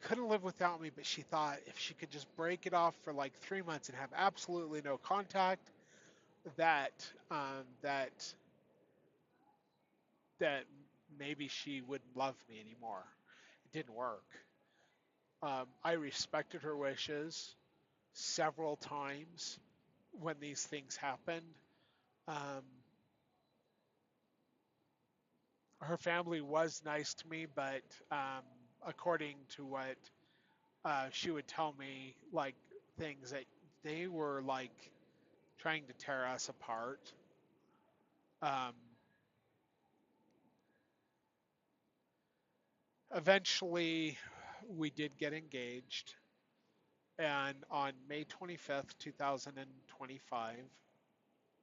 couldn't live without me, but she thought if she could just break it off for like 3 months and have absolutely no contact, that that maybe she wouldn't love me anymore. It didn't work. I respected her wishes several times when these things happened. Um, Her family was nice to me, but according to what she would tell me, like things that they were like trying to tear us apart. Um, Eventually, we did get engaged, and on May 25th, 2025,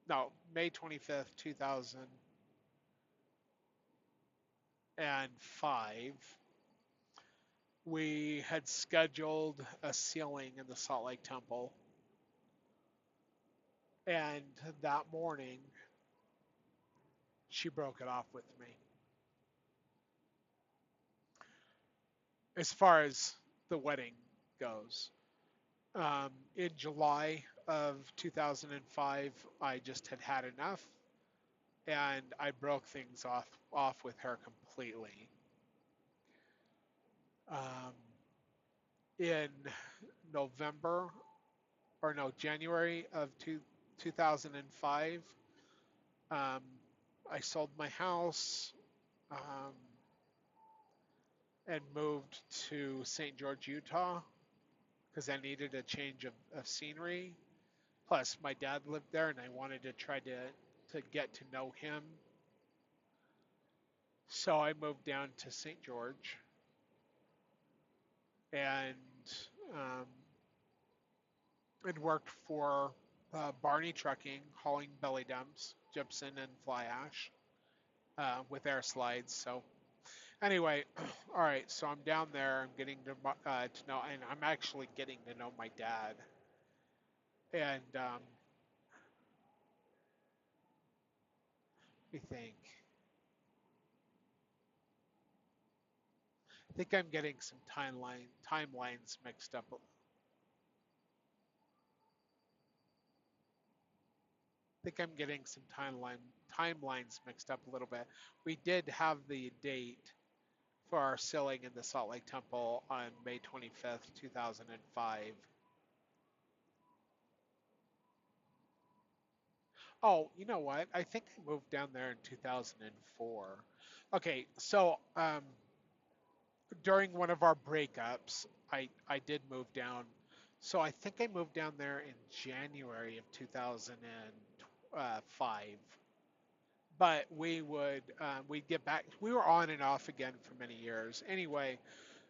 no, May 25th, 2005, we had scheduled a sealing in the Salt Lake Temple. And that morning, she broke it off with me. As far as the wedding goes, in July of 2005, I just had had enough, and I broke things off with her completely. Um, in November, or no, January of 2005, um, I sold my house um, and moved to St. George, Utah, because I needed a change of scenery. Plus, my dad lived there, and I wanted to try to get to know him. So I moved down to St. George and um, and worked for Barney Trucking, hauling belly dumps, gypsum, and fly ash with air slides. So anyway, all right. So I'm down there. I'm getting to know, and I'm actually getting to know my dad. And let me think. I think I'm getting some timelines mixed up. I think I'm getting some timelines mixed up a little bit. We did have the date for our sealing in the Salt Lake Temple on May 25th, 2005. Oh, you know what? I think I moved down there in 2004. Okay, so during one of our breakups, I did move down. So I think I moved down there in January of 2005. But we'd get back. We were on and off again for many years. Anyway,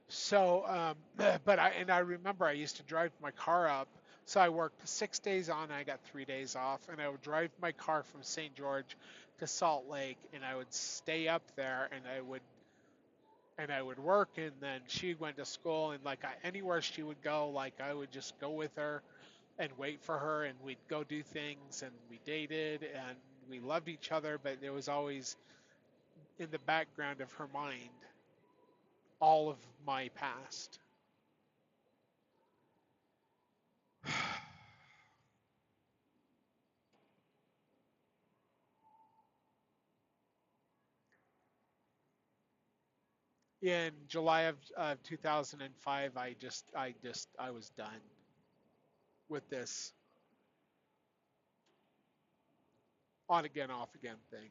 so I remember I used to drive my car up. So I worked 6 days on, I got 3 days off, and I would drive my car from St. George to Salt Lake, and I would stay up there, and I would work, and then she went to school, and like anywhere she would go, like I would just go with her and wait for her, and we'd go do things, and we dated, and we loved each other, but there was always in the background of her mind all of my past. In July of 2005, I was done with this on again, off again thing.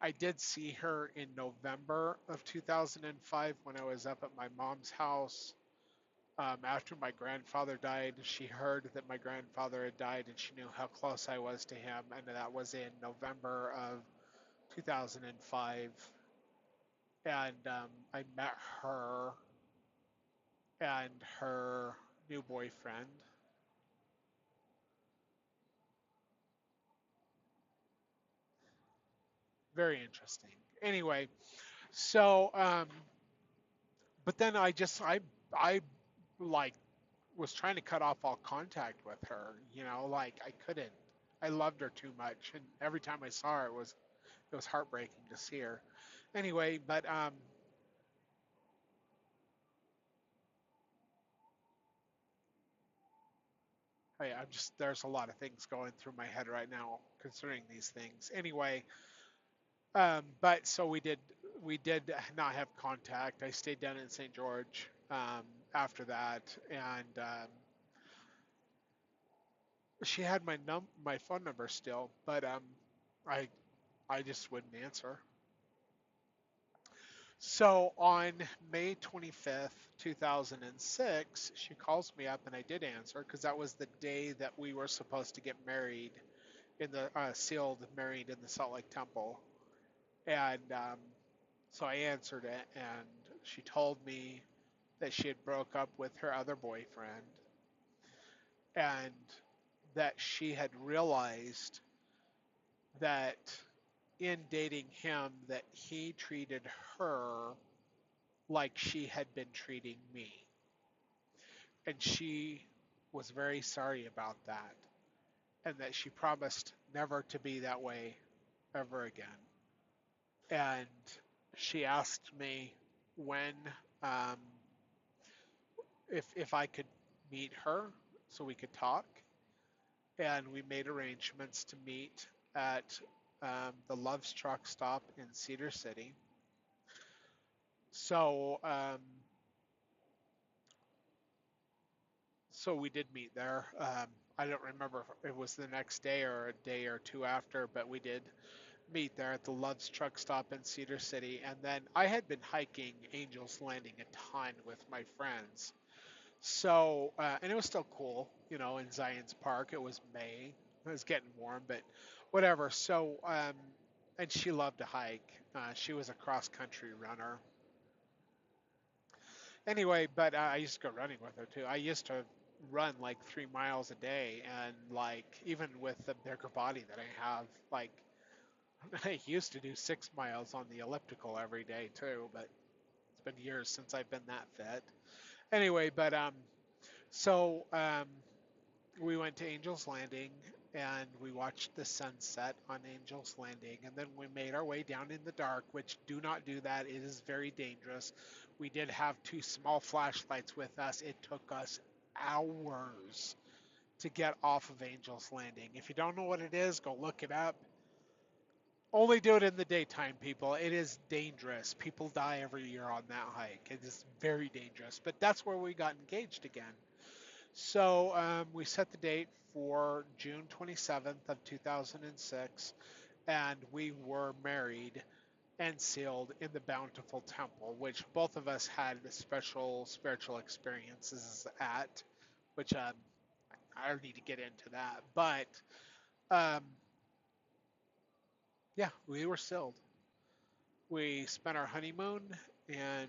I did see her in November of 2005 when I was up at my mom's house. After my grandfather died, she heard that my grandfather had died, and she knew how close I was to him, and that was in November of 2005. And I met her and her new boyfriend. Very interesting. Anyway, so but then I like was trying to cut off all contact with her. You know, like I couldn't. I loved her too much, and every time I saw her, it was heartbreaking to see her. Anyway, but I'm just there's a lot of things going through my head right now concerning these things. Anyway, but so we did not have contact. I stayed down in St. George after that, and she had my phone number still, but I I just wouldn't answer. So on May 25th, 2006, she calls me up and I did answer because that was the day that we were supposed to get married in the sealed married in the Salt Lake Temple. And so I answered it and she told me that she had broke up with her other boyfriend and that she had realized that in dating him that he treated her like she had been treating me. And she was very sorry about that and that she promised never to be that way ever again. And she asked me when um, if I could meet her so we could talk, and we made arrangements to meet at the Love's truck stop in Cedar City. So so we did meet there. I don't remember if it was the next day or a day or two after, but we did meet there at the Love's truck stop in Cedar City. And then I had been hiking Angel's Landing a ton with my friends. So, and it was still cool, you know, in Zion's Park. It was May. It was getting warm, but whatever. So, and she loved to hike. She was a cross country runner. Anyway, but I used to go running with her too. I used to run like 3 miles a day, and like even with the bigger body that I have, like I used to do 6 miles on the elliptical every day too. But it's been years since I've been that fit. Anyway, but so we went to Angel's Landing and we watched the sunset on Angel's Landing, and then we made our way down in the dark, which do not do that. It is very dangerous. We did have two small flashlights with us. It took us hours to get off of Angel's Landing. If you don't know what it is, go look it up. Only do it in the daytime, people. It is dangerous. People die every year on that hike. It is very dangerous. But that's where we got engaged again. So we set the date for June 27th of 2006, and we were married and sealed in the Bountiful Temple, which both of us had special spiritual experiences at, which I don't need to get into that. But um, yeah, we were sealed. We spent our honeymoon in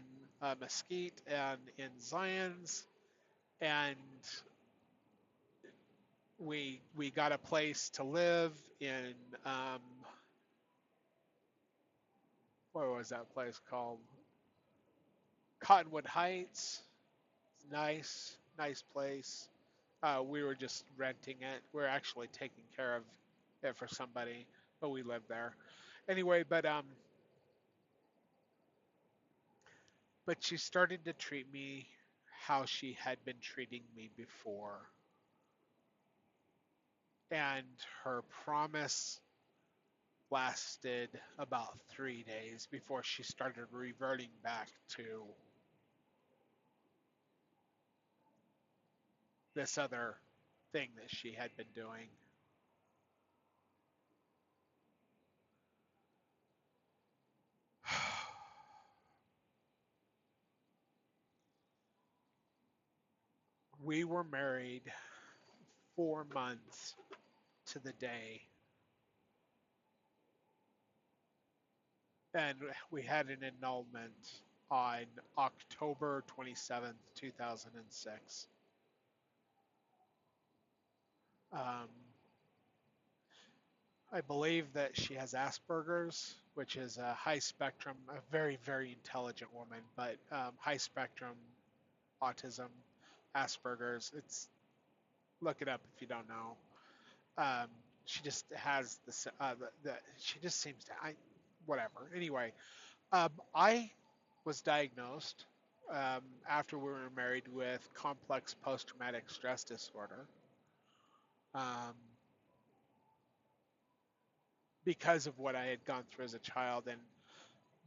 Mesquite and in Zion's, and we got a place to live in what was that place called? Cottonwood Heights. Nice place. We were just renting it. We are actually taking care of it for somebody, but we lived there anyway. But she started to treat me how she had been treating me before, and her promise lasted about 3 days before she started reverting back to this other thing that she had been doing. We were married 4 months to the day, and we had an annulment on October 27th, 2006. Um, I believe that she has Asperger's, which is a high spectrum, a very intelligent woman, but high spectrum autism, Asperger's. It's look it up if you don't know. Um, she just has she just seems to whatever. Anyway, I was diagnosed after we were married with complex post-traumatic stress disorder, um, because of what I had gone through as a child, and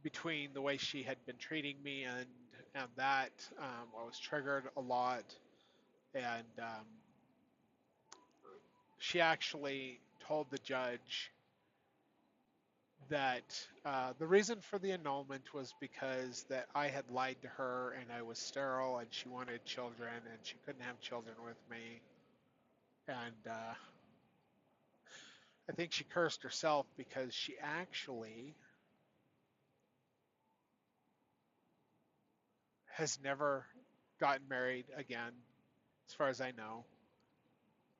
between the way she had been treating me and that, I was triggered a lot, and she actually told the judge that the reason for the annulment was because that I had lied to her and I was sterile and she wanted children and she couldn't have children with me. And I think she cursed herself because she actually has never gotten married again, as far as I know.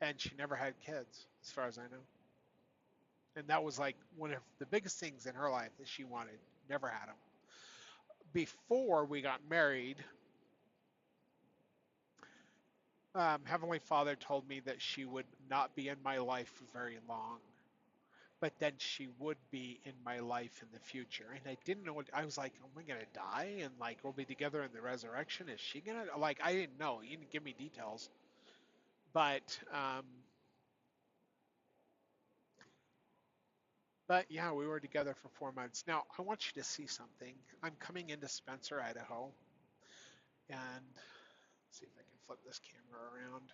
And she never had kids, as far as I know. And that was like one of the biggest things in her life that she wanted. Never had them. Before we got married, Heavenly Father told me that she would not be in my life for very long, but then she would be in my life in the future. And I didn't know what I was like. Am I gonna die? And like we'll be together in the resurrection? Is she gonna like? I didn't know. You didn't give me details, but but yeah, we were together for 4 months. Now I want you to see something. I'm coming into Spencer, Idaho, and see if I can flip this camera around.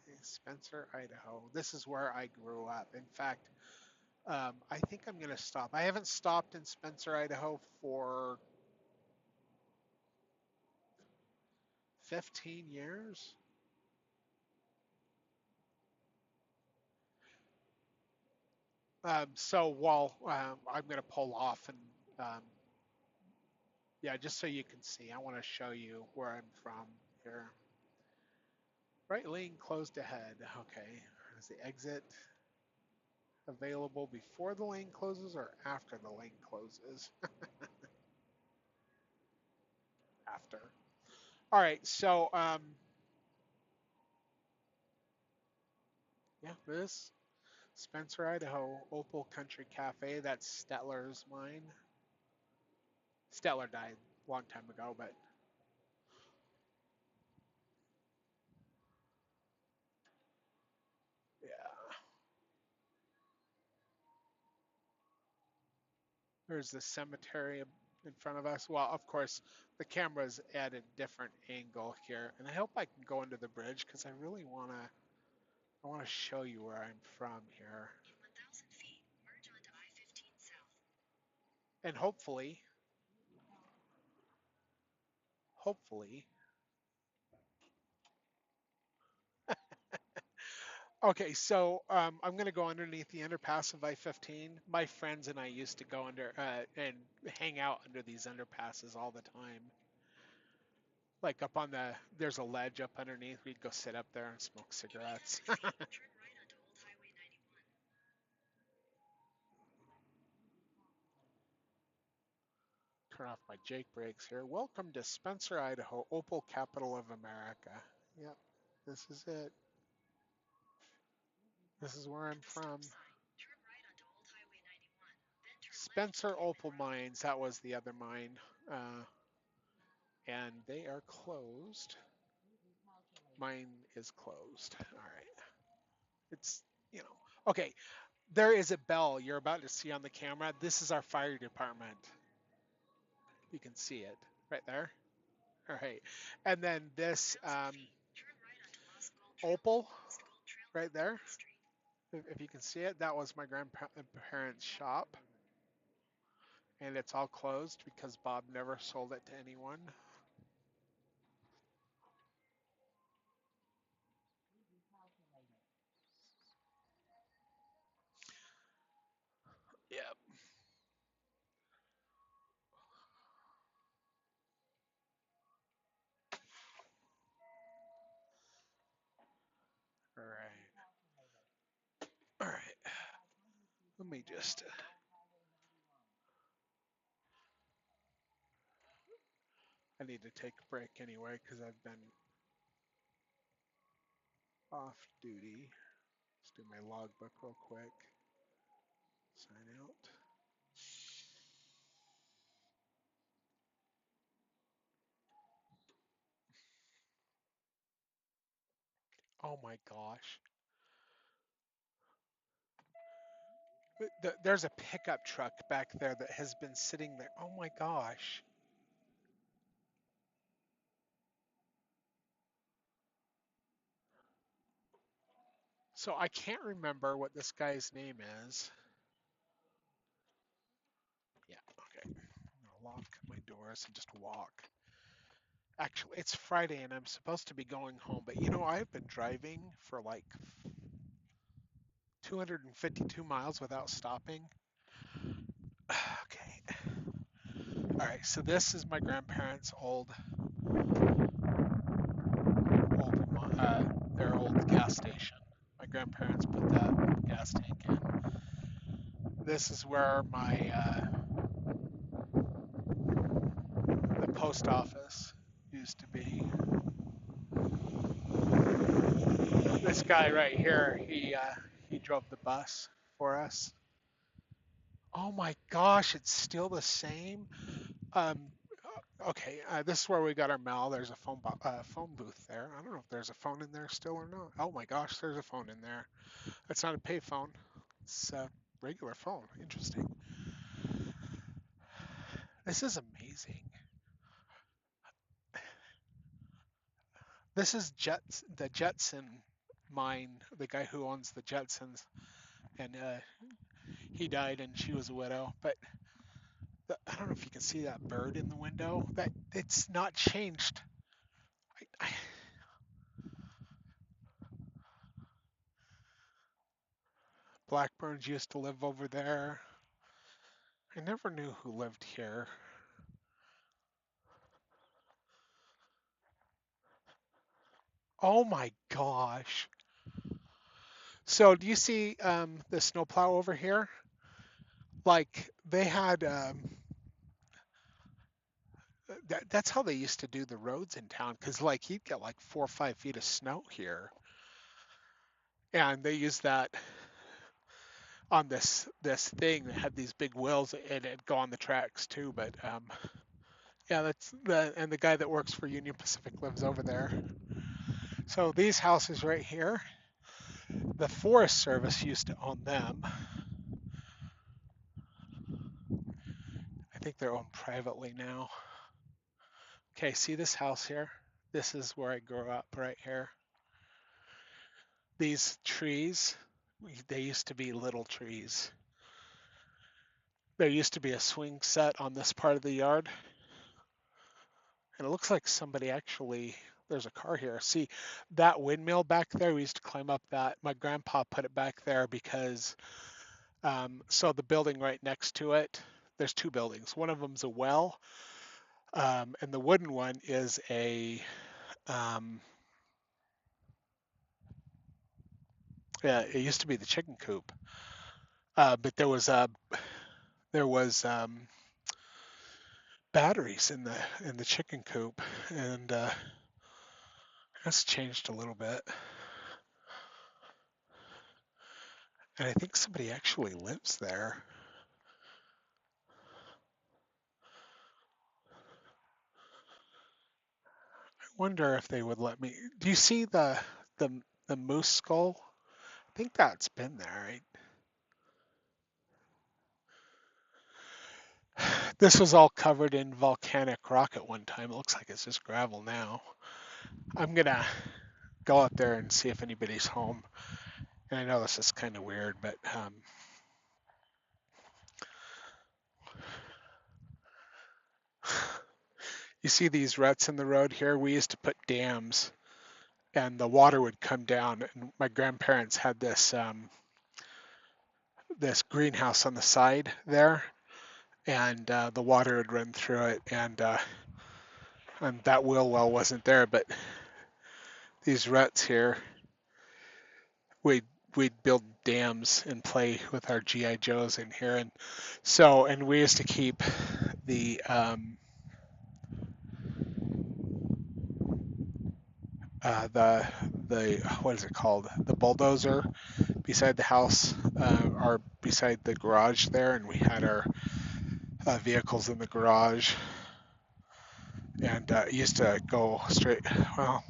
Okay, Spencer, Idaho. This is where I grew up. In fact, I think I'm going to stop. I haven't stopped in Spencer, Idaho for 15 years. So while I'm going to pull off and yeah, just so you can see, I want to show you where I'm from here. Right lane closed ahead. Okay, is the exit available before the lane closes or after the lane closes? After. All right, so yeah, this Spencer, Idaho, Opal Country Cafe. That's Stetler's mine. Stetler died a long time ago, but yeah. There's the cemetery in front of us. Well, of course, the camera's at a different angle here, and I hope I can go under the bridge because I really wanna. I want to show you where I'm from here, and hopefully. Okay, so I'm going to go underneath the underpass of I-15. My friends and I used to go under and hang out under these underpasses all the time. Like up on there's a ledge up underneath. We'd go sit up there and smoke cigarettes. Turn off my Jake brakes here. Welcome to Spencer, Idaho, Opal capital of America. Yep, this is it. This is where I'm from. Spencer Opal Mines, that was the other mine. And they are closed. Mine is closed. All right. It's, you know, okay. There is a bell you're about to see on the camera. This is our fire department. You can see it right there. All right. And then this Opal right there. If you can see it, that was my grandparents' shop. And it's all closed because Bob never sold it to anyone. Yep. All right. All right. Let me just. I need to take a break anyway because I've been off duty. Let's do my logbook real quick. Sign out. Oh my gosh. There's a pickup truck back there that has been sitting there. Oh my gosh. So I can't remember what this guy's name is. Yeah, okay. I'm gonna lock my doors and just walk. Actually, it's Friday and I'm supposed to be going home, but you know, I've been driving for like 252 miles without stopping. Okay. All right, so this is my grandparents' their old gas station. My grandparents put that gas tank in. This is where the post office used to be. This guy right here, he drove the bus for us. Oh my gosh, it's still the same. Um, okay, this is where we got our mail. There's a phone booth there. I don't know if there's a phone in there still or not. Oh my gosh, there's a phone in there. It's not a pay phone. It's a regular phone. Interesting. This is amazing. This is the Jetson mine. The guy who owns the Jetsons, and he died, and she was a widow. But I don't know if you can see that bird in the window. That it's not changed. I, Blackburns used to live over there. I never knew who lived here. Oh my gosh. So do you see the snowplow over here? Like they had that's how they used to do the roads in town because like you'd get like 4 or 5 feet of snow here, and they used that on this thing that had these big wheels and it'd go on the tracks too. But yeah, that's the guy that works for Union Pacific lives over there. So these houses right here, the Forest Service used to own them. I think they're owned privately now. Okay, see this house here? This is where I grew up right here. These trees, they used to be little trees. There used to be a swing set on this part of the yard, and it looks like somebody actually, there's a car here. See, that windmill back there, we used to climb up that. My grandpa put it back there because, so the building right next to it, there's two buildings. One of them's a well, and the wooden one is um, yeah, it used to be the chicken coop. But there was batteries in the chicken coop, and that's changed a little bit. And I think somebody actually lives there. I wonder if they would let me. Do you see the the moose skull? I think that's been there. Right? This was all covered in volcanic rock at one time. It looks like it's just gravel now. I'm gonna go out there and see if anybody's home. And I know this is kind of weird, but you see these ruts in the road here? We used to put dams, and the water would come down. And my grandparents had this greenhouse on the side there, and the water would run through it, and that wheel well wasn't there, but these ruts here, we'd we'd build dams and play with our GI Joes in here, and we used to keep the the what is it called, the bulldozer beside the house, or beside the garage there, and we had our vehicles in the garage, and it used to go straight. Well,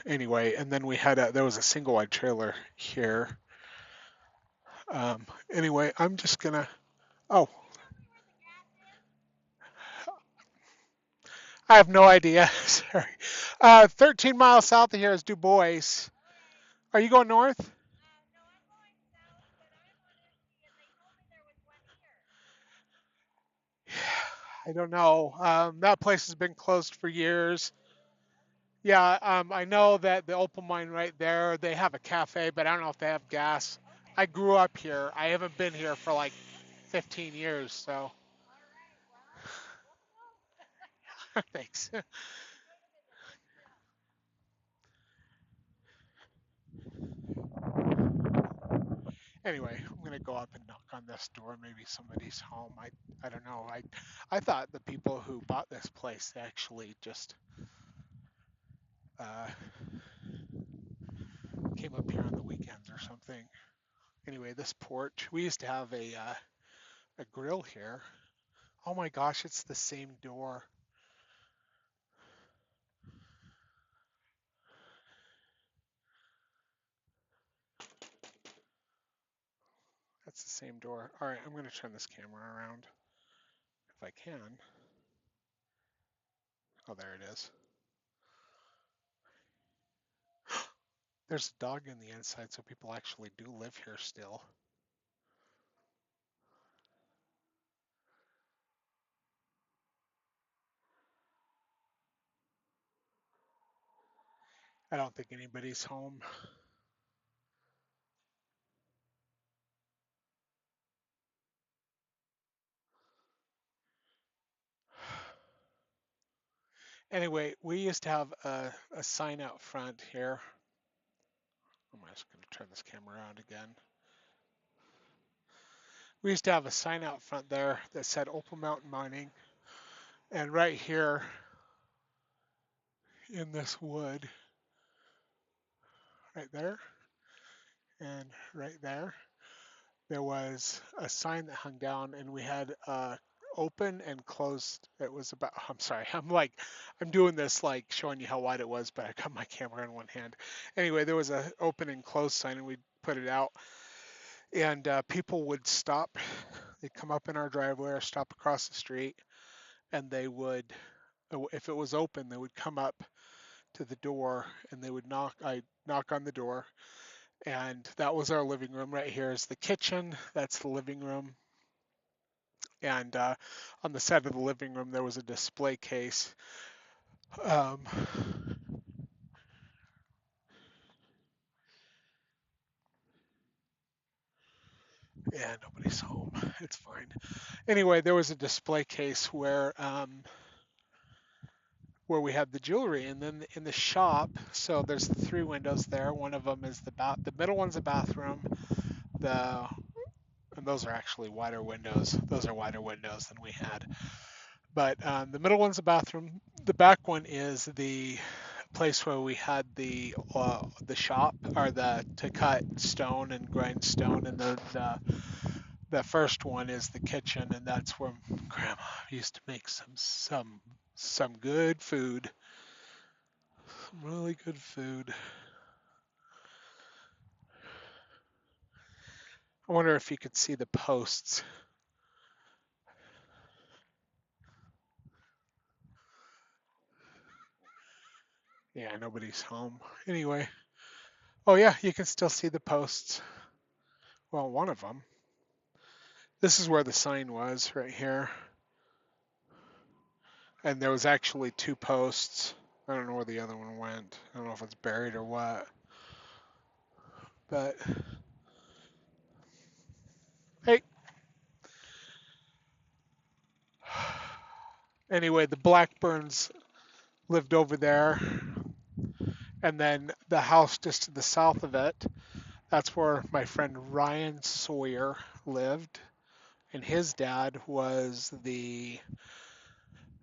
Anyway, and then there was a single wide trailer here. Anyway, I'm just gonna. Oh, I have no idea. Sorry. 13 miles south of here is Du Bois. Are you going north? I don't know. That place has been closed for years. Yeah, I know that the Opal Mine right there, they have a cafe, but I don't know if they have gas. I grew up here. I haven't been here for like 15 years, so thanks. Anyway, I'm gonna go up and knock on this door. Maybe somebody's home. I don't know. I thought the people who bought this place actually just uh, came up here on the weekends or something. Anyway, this porch. We used to have a grill here. Oh my gosh, it's the same door. That's the same door. All right, I'm gonna turn this camera around if I can. Oh, there it is. There's a dog in the inside, so people actually do live here still. I don't think anybody's home. Anyway, we used to have a sign out front here. I'm just going to turn this camera around again. We used to have a sign out front there that said Opal Mountain Mining. And right here in this wood, right there, and right there was a sign that hung down, and we had open and closed. It was about, I'm sorry, I'm doing this like showing you how wide it was, but I got my camera in one hand. Anyway, there was a open and closed sign, and we put it out, and people would stop. They'd come up in our driveway or stop across the street, and they would, if it was open, they would come up to the door and they would knock. I knock on the door, and that was our living room. Right here is the kitchen. That's the living room. And on the side of the living room, there was a display case. Um, yeah, nobody's home. It's fine. Anyway, there was a display case where we had the jewelry, and then in the shop. So there's the three windows there. One of them is the middle one's a bathroom. The and those are actually wider windows. Those are wider windows than we had. But the middle one's a bathroom. The back one is the place where we had the shop or the to cut stone and grind stone, and the first one is the kitchen, and that's where Grandma used to make some good food, some really good food. I wonder if you could see the posts. Yeah, nobody's home. Anyway, oh yeah, you can still see the posts. Well, one of them. This is where the sign was, right here. And there was actually two posts. I don't know where the other one went. I don't know if it's buried or what. But hey, anyway, the Blackburns lived over there, and then the house just to the south of it, that's where my friend Ryan Sawyer lived, and his dad was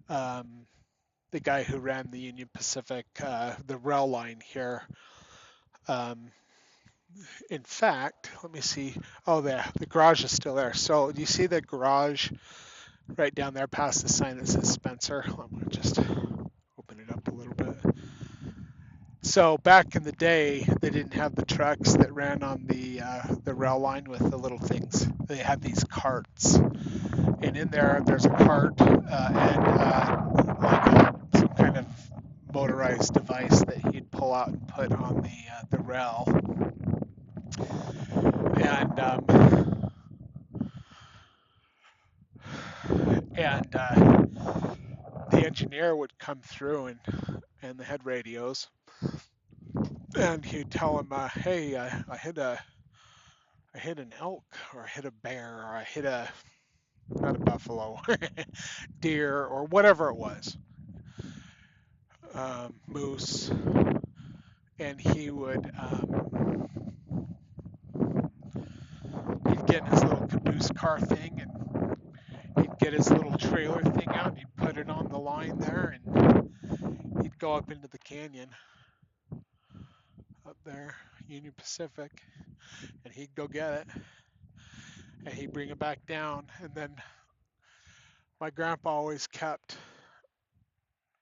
um, the guy who ran the Union Pacific, the rail line here. Um, in fact, let me see. Oh, the garage is still there. So do you see the garage right down there past the sign that says Spencer? I'm gonna just open it up a little bit. So back in the day, they didn't have the trucks that ran on the rail line with the little things. They had these carts, and in there, there's a cart and like some kind of motorized device that he'd pull out and put on the rail. And the engineer would come through and they had radios, and he'd tell him, "Hey, I hit an elk, or I hit a bear, or I hit a not a buffalo, deer, or whatever it was, moose," and he'd get in his little caboose car thing, and he'd get his little trailer thing out, and he'd put it on the line there, and he'd go up into the canyon up there, Union Pacific, and he'd go get it, and he'd bring it back down. And then my grandpa always kept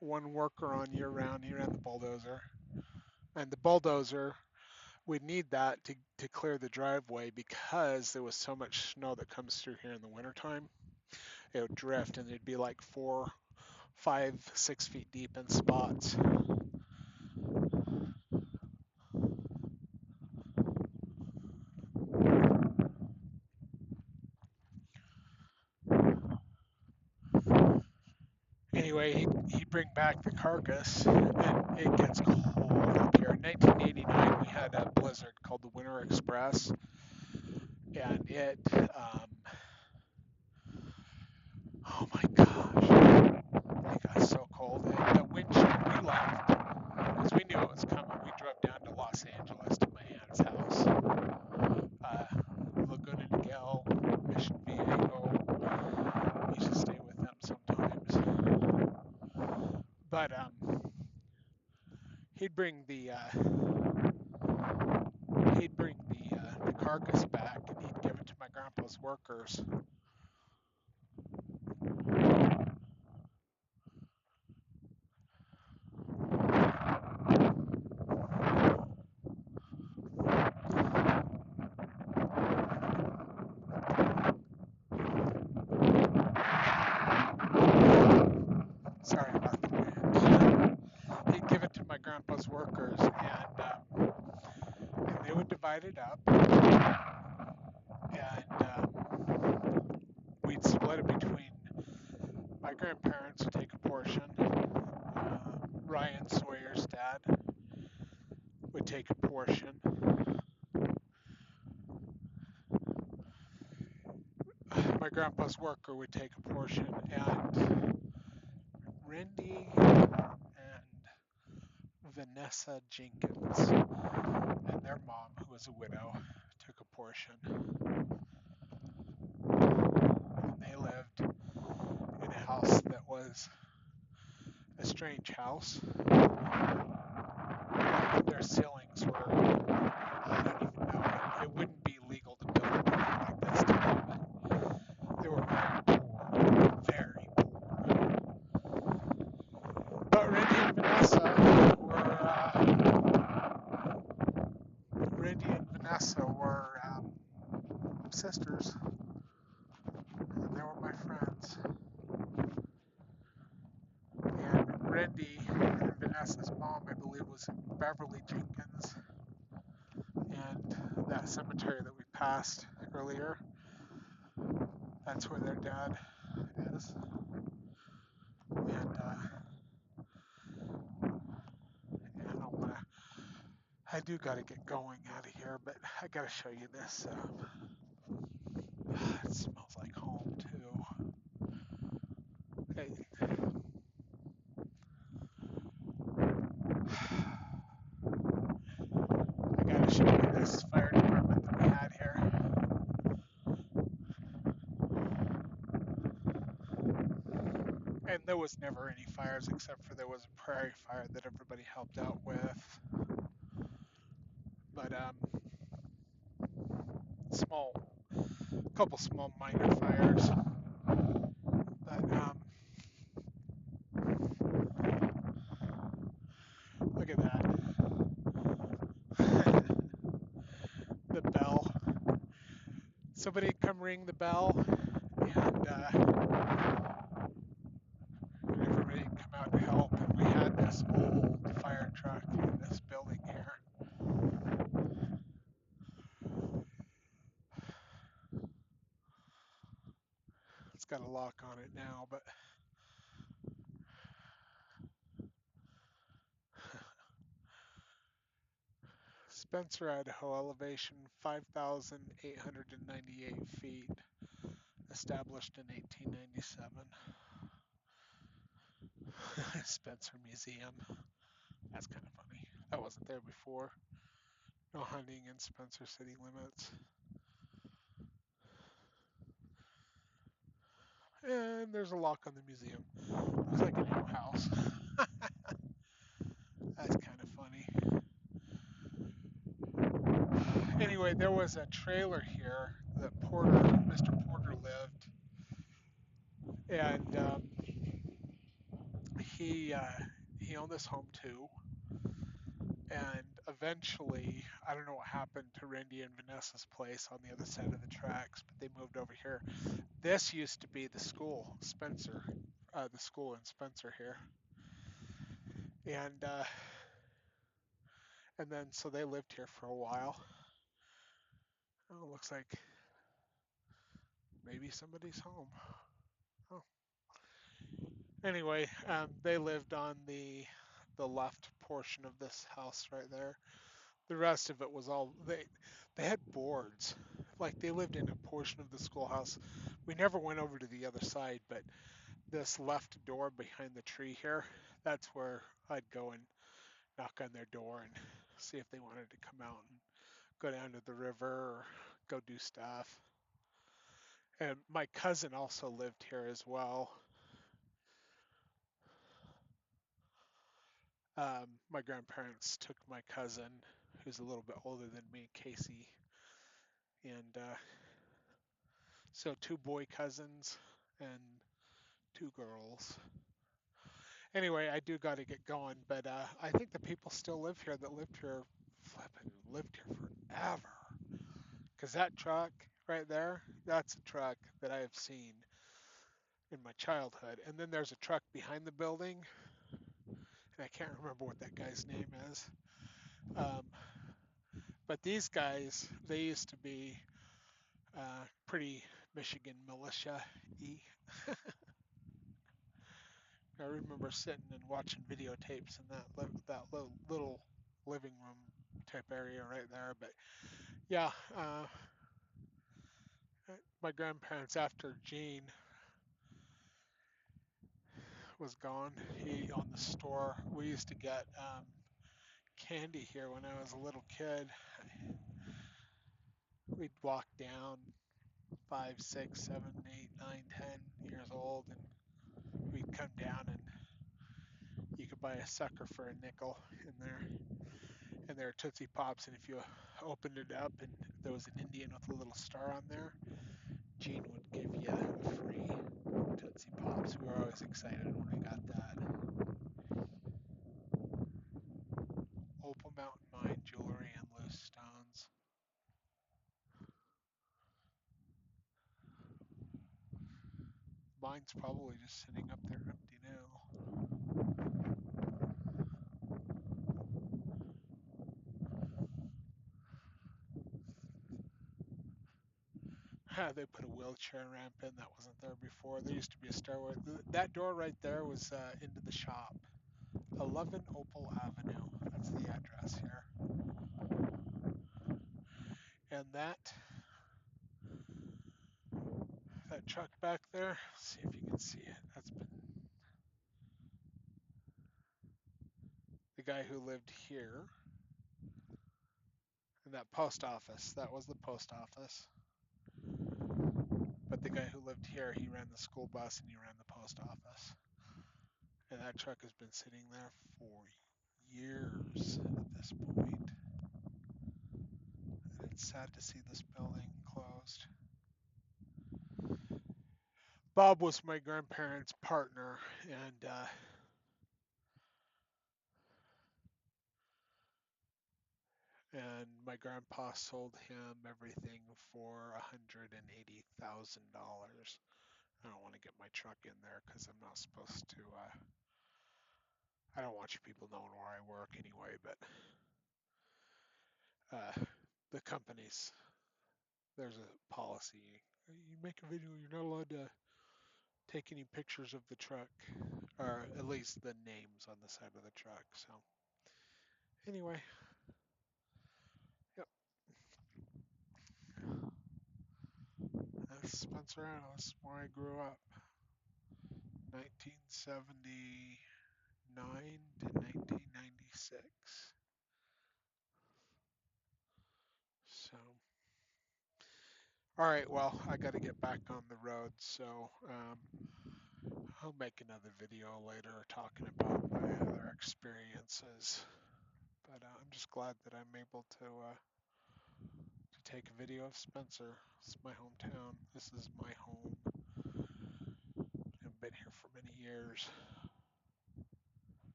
one worker on year round. He ran the bulldozer, and the bulldozer, we'd need that to clear the driveway because there was so much snow that comes through here in the wintertime. It would drift, and it'd be like 4, 5, 6 feet deep in spots. Anyway, he'd bring back the carcass, and it gets cold up here. In 1989, we had a blizzard called the Winter Express, and oh my gosh, it got so cold. And the wind chill, we left because we knew it was coming. We drove down to Los Angeles to my aunt's house, Laguna Niguel, Mission Viejo. We used to stay with them sometimes. But he'd bring the carcass back, and he'd give it to my grandpa's workers. Sorry about the wind. He'd give it to my grandpa's workers, and they would divide it up, and we'd split it between my grandparents would take a portion. Ryan Sawyer's dad would take a portion. My grandpa's worker would take a portion, and Randy and Vanessa Jenkins and their mom, who was a widow, took a portion. And they lived in a house that was a strange house. Their ceilings were, I don't even know, it wouldn't be legal to build a building like this today, but they were very poor, very poor. But Randy and Vanessa were sisters, and they were my friends. And Randy and Vanessa's mom, I believe, was Beverly Jenkins, and that cemetery that we passed earlier, that's where their dad is. And I don't want to. I do got to get going out of here, but I got to show you this. It smells like home too. Hey, I got to show you this fire department that we had here. And there was never any fires except for there was a prairie fire that everybody helped out with. But small, couple small minor fires. But look at that. somebody come ring the bell, and everybody come out to help. And we had this old fire truck in this building here. It's got a lock on it now, but Spencer, Idaho, elevation 5,898 feet, established in 1897. Spencer Museum. That's kind of funny. I wasn't there before. No hunting in Spencer city limits. And there's a lock on the museum. Looks like a new house. That's kind of funny. Anyway, there was a trailer here that Mr. Porter lived, and he owned this home too. And eventually, I don't know what happened to Randy and Vanessa's place on the other side of the tracks, but they moved over here. This used to be the school, Spencer, the school in Spencer here, and and then so they lived here for a while. Oh, it looks like maybe somebody's home. Oh, anyway, they lived on the left portion of this house right there. The rest of it was all they had boards. Like they lived in a portion of the schoolhouse. We never went over to the other side, but this left door behind the tree here, that's where I'd go and knock on their door and see if they wanted to come out and go down to the river or go do stuff. And my cousin also lived here as well. My grandparents took my cousin, who's a little bit older than me, Casey, and so two boy cousins and two girls. Anyway, I do got to get going, but I think the people still live here that lived here, flipping lived here forever. Because that truck right there, that's a truck that I have seen in my childhood. And then there's a truck behind the building, and I can't remember what that guy's name is. Um, but these guys, they used to be pretty Michigan militia-y. I remember sitting and watching videotapes in that little living room type area right there. But yeah, my grandparents, after Gene was gone, he owned the store. We used to get candy here when I was a little kid. We'd walk down 5, 6, 7, 8, 9, 10 years old, and we'd come down and you could buy a sucker for a nickel in there. And there are Tootsie Pops, and if you opened it up and there was an Indian with a little star on there, Gene would give you a free Tootsie Pops. We were always excited when we got that. Opal Mountain Mine jewelry and loose stones. Mine's probably just sitting up there empty now. They put a wheelchair ramp in that wasn't there before. There used to be a stairway. That door right there was into the shop. 11 Opal Avenue. That's the address here. And that truck back there, let's see if you can see it. That's been the guy who lived here. And that post office, that was the post office. But the guy who lived here, he ran the school bus and he ran the post office. And that truck has been sitting there for years at this point. And it's sad to see this building closed. Bob was my grandparents' partner, and my grandpa sold him everything for $180,000. I don't want to get my truck in there because I'm not supposed to. I don't want you people knowing where I work anyway. But uh, the companies, there's a policy. You make a video, you're not allowed to take any pictures of the truck, or at least the names on the side of the truck. So anyway, yep, that's Spencer Idaho. That's where I grew up, 1979 to 1996. So, all right, well, I got to get back on the road, so I'll make another video later talking about my other experiences. But I'm just glad that I'm able to take a video of Spencer. It's my hometown. This is my home. I've been here for many years.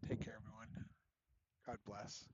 Take care, everyone. God bless.